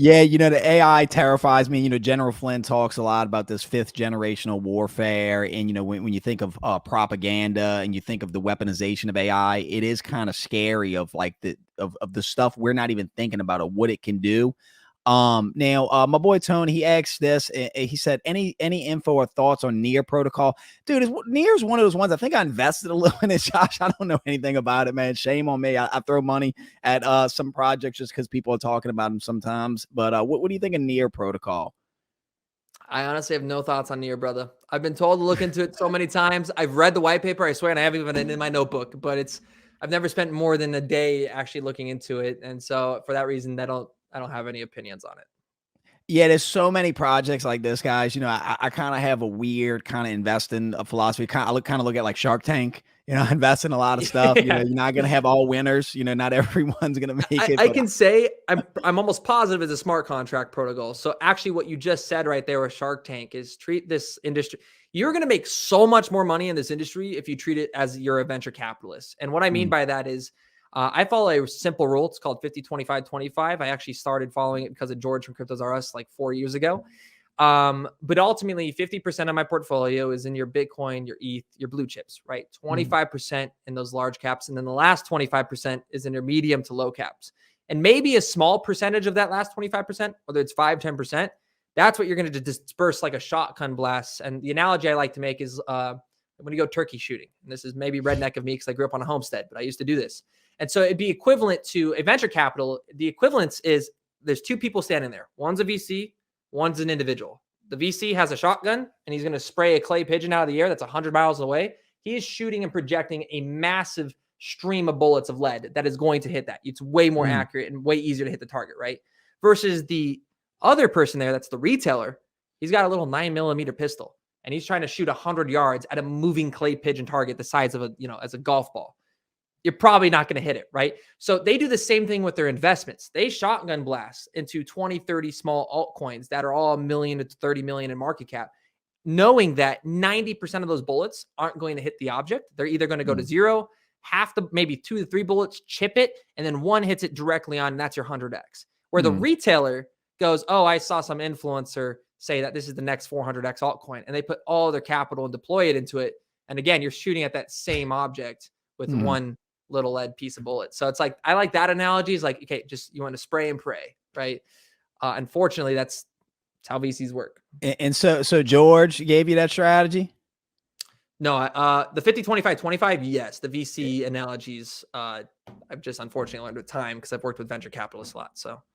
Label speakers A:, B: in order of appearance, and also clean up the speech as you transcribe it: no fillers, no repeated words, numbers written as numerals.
A: Yeah, the AI terrifies me. General Flynn talks a lot about this fifth generational warfare. And, when you think of propaganda and you think of the weaponization of AI, it is kind of scary of like of the stuff we're not even thinking about of what it can do. Now, my boy Tony, he asked this. He said, any info or thoughts on Near protocol, dude? Near's one of those ones. I think I invested a little in it, Josh. I don't know anything about it, man. Shame on me. I throw money at some projects just because people are talking about them sometimes. But what do you think of Near protocol?
B: I honestly have no thoughts on Near, brother. I've been told to look into it so many times. I've read the white paper, I swear, and I haven't even in my notebook. But I've never spent more than a day actually looking into it, and so for that reason, I don't have any opinions on it.
A: Yeah, there's so many projects like this, guys. I kind of have a weird kind of investing philosophy. I look at like Shark Tank. Invest in a lot of stuff.
B: Yeah.
A: You're not gonna have all winners. Not everyone's gonna make it.
B: I
A: But
B: can say I'm almost positive it's a smart contract protocol. So actually, what you just said right there with Shark Tank is treat this industry. You're going to make so much more money in this industry if you treat it as you're a venture capitalist. And what I mean
A: mm,
B: by that is, I follow a simple rule. It's called 50-25-25. I actually started following it because of George from Cryptos R Us like 4 years ago. But ultimately, 50% of my portfolio is in your Bitcoin, your ETH, your blue chips, right?
A: mm,
B: 25% in those large caps. And then the last 25% is in your medium to low caps. And maybe a small percentage of that last 25%, whether it's 5-10%, that's what you're going to disperse like a shotgun blast. And the analogy I like to make is when you go turkey shooting. And this is maybe redneck of me because I grew up on a homestead, but I used to do this. And so it'd be equivalent to a venture capital. The equivalence is there's two people standing there. One's a VC, one's an individual. The VC has a shotgun and he's going to spray a clay pigeon out of the air that's 100 miles away. He is shooting and projecting a massive stream of bullets of lead that is going to hit that. It's way more
A: mm,
B: accurate and way easier to hit the target, right? Versus the other person there, that's the retailer. He's got a little 9mm pistol and he's trying to shoot 100 yards at a moving clay pigeon target the size of as a golf ball. You're probably not going to hit it, right? So they do the same thing with their investments. They shotgun blast into 20, 30 small altcoins that are all 1 million to 30 million in market cap, knowing that 90% of those bullets aren't going to hit the object. They're either going to go to
A: mm,
B: zero, half the maybe 2 to 3 bullets chip it, and then one hits it directly on, and that's your 100x. Where the
A: mm.
B: retailer goes, oh, I saw some influencer say that this is the next 400x altcoin, and they put all their capital and deploy it into it. And again, you're shooting at that same object with
A: Mm.
B: one little lead piece of bullet. So it's like, I like that analogy. Is like, okay, just you want to spray and pray, right? Unfortunately, that's how VCs work.
A: And so George gave you that strategy.
B: No, the 50-25-25, yes. The VC analogies, I've just unfortunately learned with time because I've worked with venture capitalists a lot. So